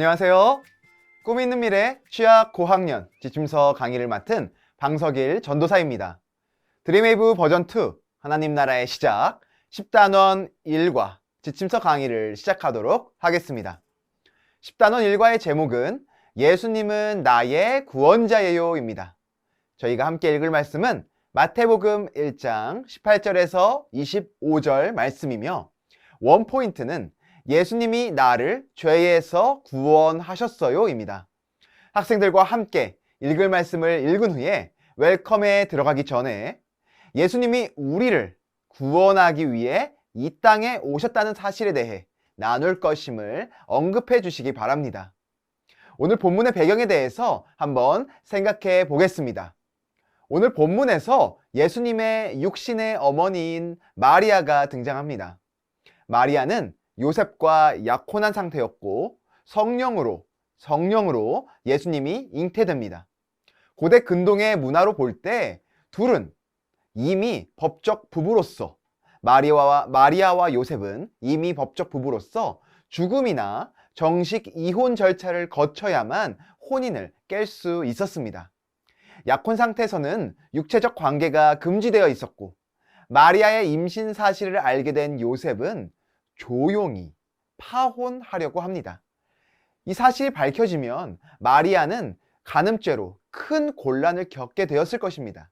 안녕하세요. 꿈 있는 미래 취약 고학년 지침서 강의를 맡은 방석일 전도사입니다. 드림웨이브 버전2 하나님 나라의 시작 10단원 1과 지침서 강의를 시작하도록 하겠습니다. 10단원 1과의 제목은 예수님은 나의 구원자예요 입니다. 저희가 함께 읽을 말씀은 마태복음 1장 18절에서 25절 말씀이며 원포인트는 예수님이 나를 죄에서 구원하셨어요 입니다. 학생들과 함께 읽을 말씀을 읽은 후에 웰컴에 들어가기 전에 예수님이 우리를 구원하기 위해 이 땅에 오셨다는 사실에 대해 나눌 것임을 언급해 주시기 바랍니다. 오늘 본문의 배경에 대해서 한번 생각해 보겠습니다. 오늘 본문에서 예수님의 육신의 어머니인 마리아가 등장합니다. 마리아는 요셉과 약혼한 상태였고 성령으로 예수님이 잉태됩니다. 고대 근동의 문화로 볼 때 둘은 이미 법적 부부로서 마리아와 요셉은 이미 법적 부부로서 죽음이나 정식 이혼 절차를 거쳐야만 혼인을 깰 수 있었습니다. 약혼 상태에서는 육체적 관계가 금지되어 있었고 마리아의 임신 사실을 알게 된 요셉은 조용히 파혼하려고 합니다. 이 사실이 밝혀지면 마리아는 간음죄로 큰 곤란을 겪게 되었을 것입니다.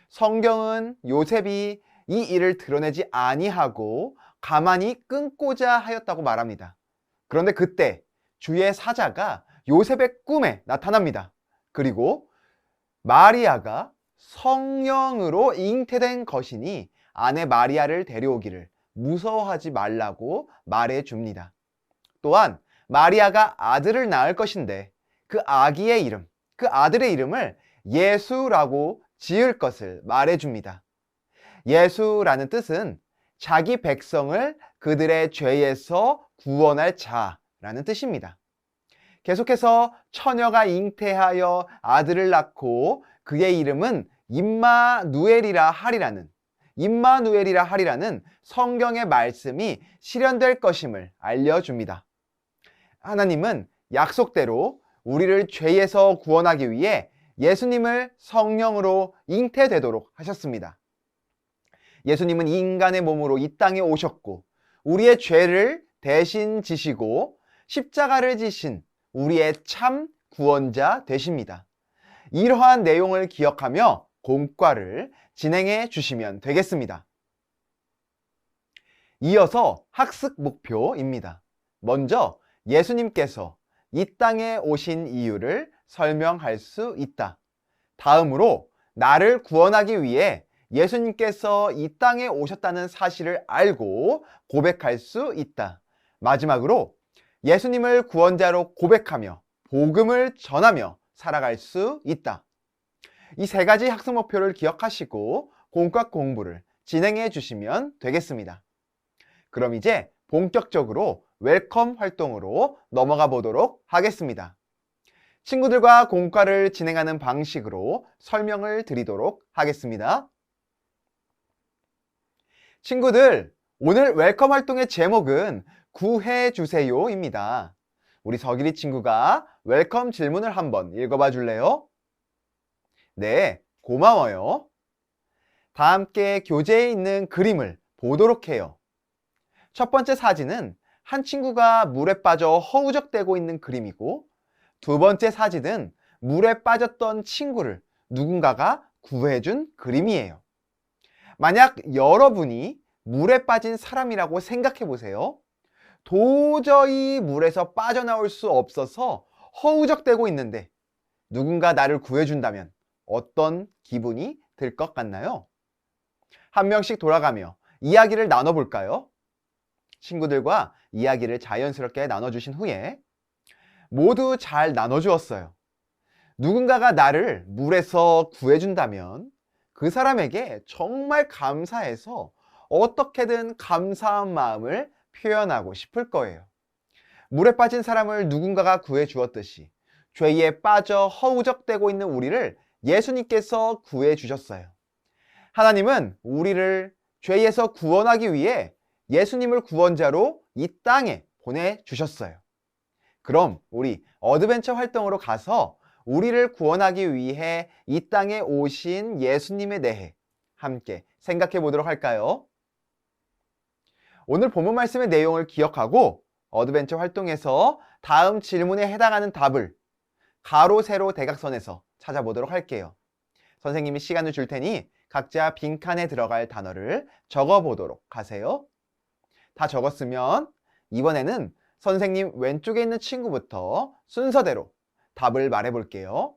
성경은 요셉이 이 일을 드러내지 아니하고 가만히 끊고자 하였다고 말합니다. 그런데 그때 주의 사자가 요셉의 꿈에 나타납니다. 그리고 마리아가 성령으로 잉태된 것이니 아내 마리아를 데려오기를 무서워하지 말라고 말해 줍니다. 또한 마리아가 아들을 낳을 것인데 그 아들의 이름을 예수라고 지을 것을 말해 줍니다. 예수라는 뜻은 자기 백성을 그들의 죄에서 구원할 자라는 뜻입니다. 계속해서 처녀가 잉태하여 아들을 낳고 그의 이름은 임마누엘이라 하리라는 성경의 말씀이 실현될 것임을 알려줍니다. 하나님은 약속대로 우리를 죄에서 구원하기 위해 예수님을 성령으로 잉태되도록 하셨습니다. 예수님은 인간의 몸으로 이 땅에 오셨고 우리의 죄를 대신 지시고 십자가를 지신 우리의 참 구원자 되십니다. 이러한 내용을 기억하며 공과를 진행해 주시면 되겠습니다. 이어서 학습 목표입니다. 먼저 예수님께서 이 땅에 오신 이유를 설명할 수 있다. 다음으로 나를 구원하기 위해 예수님께서 이 땅에 오셨다는 사실을 알고 고백할 수 있다. 마지막으로 예수님을 구원자로 고백하며 복음을 전하며 살아갈 수 있다. 이 세 가지 학습 목표를 기억하시고 공과 공부를 진행해 주시면 되겠습니다. 그럼 이제 본격적으로 웰컴 활동으로 넘어가 보도록 하겠습니다. 친구들과 공과를 진행하는 방식으로 설명을 드리도록 하겠습니다. 친구들, 오늘 웰컴 활동의 제목은 구해주세요입니다. 우리 서기리 친구가 웰컴 질문을 한번 읽어봐 줄래요? 네, 고마워요. 다 함께 교재에 있는 그림을 보도록 해요. 첫 번째 사진은 한 친구가 물에 빠져 허우적대고 있는 그림이고 두 번째 사진은 물에 빠졌던 친구를 누군가가 구해준 그림이에요. 만약 여러분이 물에 빠진 사람이라고 생각해 보세요. 도저히 물에서 빠져나올 수 없어서 허우적대고 있는데 누군가 나를 구해준다면 어떤 기분이 들 것 같나요? 한 명씩 돌아가며 이야기를 나눠볼까요? 친구들과 이야기를 자연스럽게 나눠주신 후에 모두 잘 나눠주었어요. 누군가가 나를 물에서 구해준다면 그 사람에게 정말 감사해서 어떻게든 감사한 마음을 표현하고 싶을 거예요. 물에 빠진 사람을 누군가가 구해주었듯이 죄에 빠져 허우적대고 있는 우리를 예수님께서 구해주셨어요. 하나님은 우리를 죄에서 구원하기 위해 예수님을 구원자로 이 땅에 보내주셨어요. 그럼 우리 어드벤처 활동으로 가서 우리를 구원하기 위해 이 땅에 오신 예수님에 대해 함께 생각해 보도록 할까요? 오늘 본문 말씀의 내용을 기억하고 어드벤처 활동에서 다음 질문에 해당하는 답을 가로, 세로, 대각선에서 찾아보도록 할게요. 선생님이 시간을 줄 테니 각자 빈칸에 들어갈 단어를 적어보도록 하세요. 다 적었으면 이번에는 선생님 왼쪽에 있는 친구부터 순서대로 답을 말해볼게요.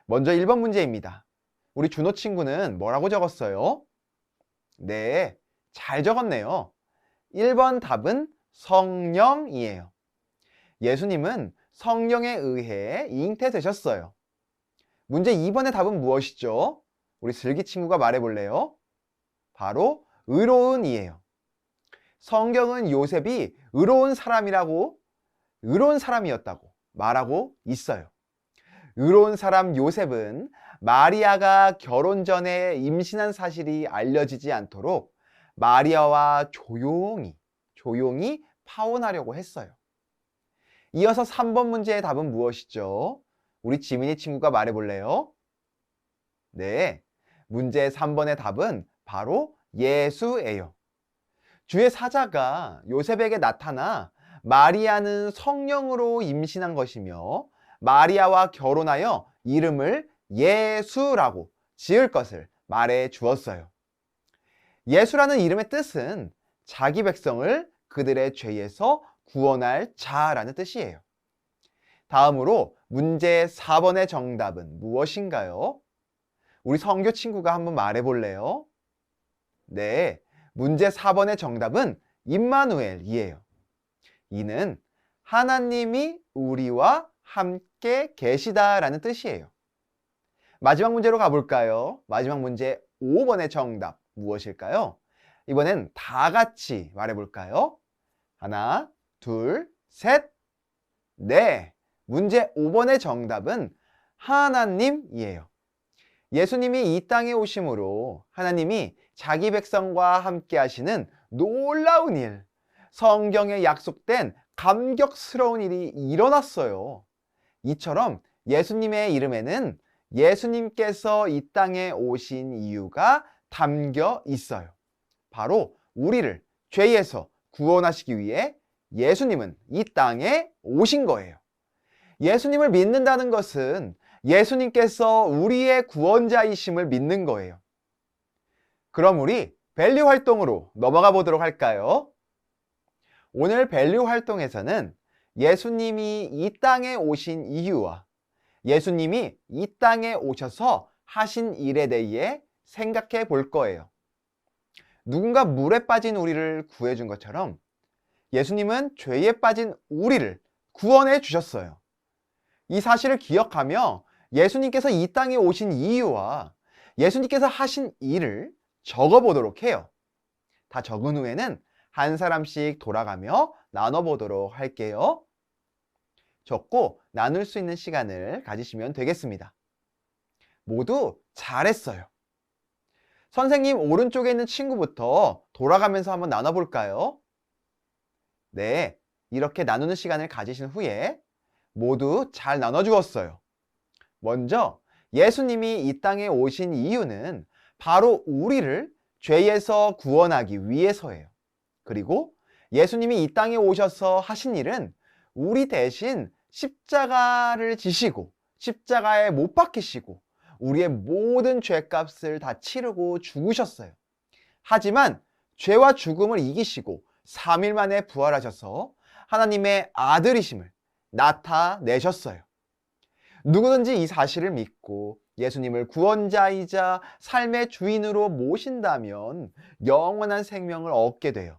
먼저 1번 문제입니다. 우리 준호 친구는 뭐라고 적었어요? 네, 잘 적었네요. 1번 답은 성령이에요. 예수님은 성령에 의해 잉태되셨어요. 문제 2번의 답은 무엇이죠? 우리 슬기 친구가 말해볼래요? 바로 의로운이에요. 성경은 요셉이 의로운 사람이었다고 말하고 있어요. 의로운 사람 요셉은 마리아가 결혼 전에 임신한 사실이 알려지지 않도록 마리아와 조용히 파혼하려고 했어요. 이어서 3번 문제의 답은 무엇이죠? 우리 지민이 친구가 말해볼래요? 네, 문제 3번의 답은 바로 예수예요. 주의 사자가 요셉에게 나타나 마리아는 성령으로 임신한 것이며 마리아와 결혼하여 이름을 예수라고 지을 것을 말해 주었어요. 예수라는 이름의 뜻은 자기 백성을 그들의 죄에서 구원할 자라는 뜻이에요. 다음으로 문제 4번의 정답은 무엇인가요? 우리 성교 친구가 한번 말해볼래요? 네, 문제 4번의 정답은 임마누엘이에요. 이는 하나님이 우리와 함께 계시다라는 뜻이에요. 마지막 문제로 가볼까요? 마지막 문제 5번의 정답 무엇일까요? 이번엔 다 같이 말해볼까요? 하나, 둘, 셋, 네! 문제 5번의 정답은 하나님이에요. 예수님이 이 땅에 오심으로 하나님이 자기 백성과 함께 하시는 놀라운 일, 성경에 약속된 감격스러운 일이 일어났어요. 이처럼 예수님의 이름에는 예수님께서 이 땅에 오신 이유가 담겨 있어요. 바로 우리를 죄에서 구원하시기 위해 예수님은 이 땅에 오신 거예요. 예수님을 믿는다는 것은 예수님께서 우리의 구원자이심을 믿는 거예요. 그럼 우리 밸류 활동으로 넘어가 보도록 할까요? 오늘 밸류 활동에서는 예수님이 이 땅에 오신 이유와 예수님이 이 땅에 오셔서 하신 일에 대해 생각해 볼 거예요. 누군가 물에 빠진 우리를 구해준 것처럼 예수님은 죄에 빠진 우리를 구원해 주셨어요. 이 사실을 기억하며 예수님께서 이 땅에 오신 이유와 예수님께서 하신 일을 적어보도록 해요. 다 적은 후에는 한 사람씩 돌아가며 나눠보도록 할게요. 적고 나눌 수 있는 시간을 가지시면 되겠습니다. 모두 잘했어요. 선생님 오른쪽에 있는 친구부터 돌아가면서 한번 나눠볼까요? 네, 이렇게 나누는 시간을 가지신 후에 모두 잘 나눠주었어요. 먼저 예수님이 이 땅에 오신 이유는 바로 우리를 죄에서 구원하기 위해서예요. 그리고 예수님이 이 땅에 오셔서 하신 일은 우리 대신 십자가를 지시고 십자가에 못 박히시고 우리의 모든 죄값을 다 치르고 죽으셨어요. 하지만 죄와 죽음을 이기시고 3일 만에 부활하셔서 하나님의 아들이심을 나타내셨어요. 누구든지 이 사실을 믿고 예수님을 구원자이자 삶의 주인으로 모신다면 영원한 생명을 얻게 돼요.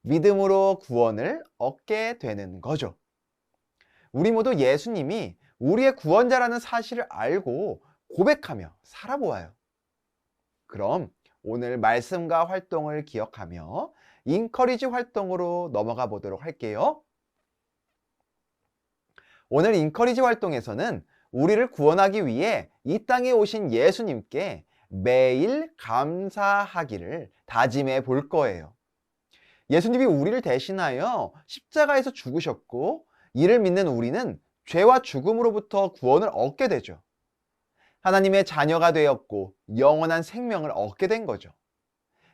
믿음으로 구원을 얻게 되는 거죠. 우리 모두 예수님이 우리의 구원자라는 사실을 알고 고백하며 살아보아요. 그럼 오늘 말씀과 활동을 기억하며 인커리지 활동으로 넘어가 보도록 할게요. 오늘 인커리지 활동에서는 우리를 구원하기 위해 이 땅에 오신 예수님께 매일 감사하기를 다짐해 볼 거예요. 예수님이 우리를 대신하여 십자가에서 죽으셨고 이를 믿는 우리는 죄와 죽음으로부터 구원을 얻게 되죠. 하나님의 자녀가 되었고 영원한 생명을 얻게 된 거죠.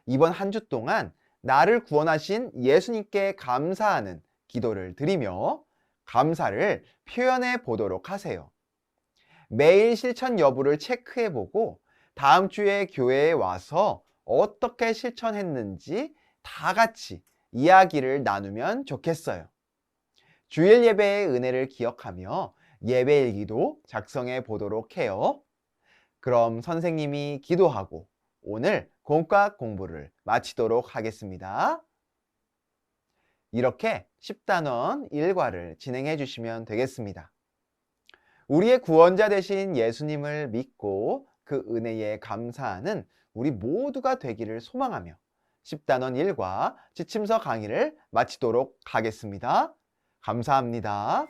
이번 한 주 동안 나를 구원하신 예수님께 감사하는 기도를 드리며 감사를 표현해 보도록 하세요. 매일 실천 여부를 체크해 보고 다음 주에 교회에 와서 어떻게 실천했는지 다 같이 이야기를 나누면 좋겠어요. 주일 예배의 은혜를 기억하며 예배일기도 작성해 보도록 해요. 그럼 선생님이 기도하고 오늘 공과 공부를 마치도록 하겠습니다. 이렇게 10단원 일과를 진행해 주시면 되겠습니다. 우리의 구원자 되신 예수님을 믿고 그 은혜에 감사하는 우리 모두가 되기를 소망하며 10단원 일과 지침서 강의를 마치도록 하겠습니다. 감사합니다.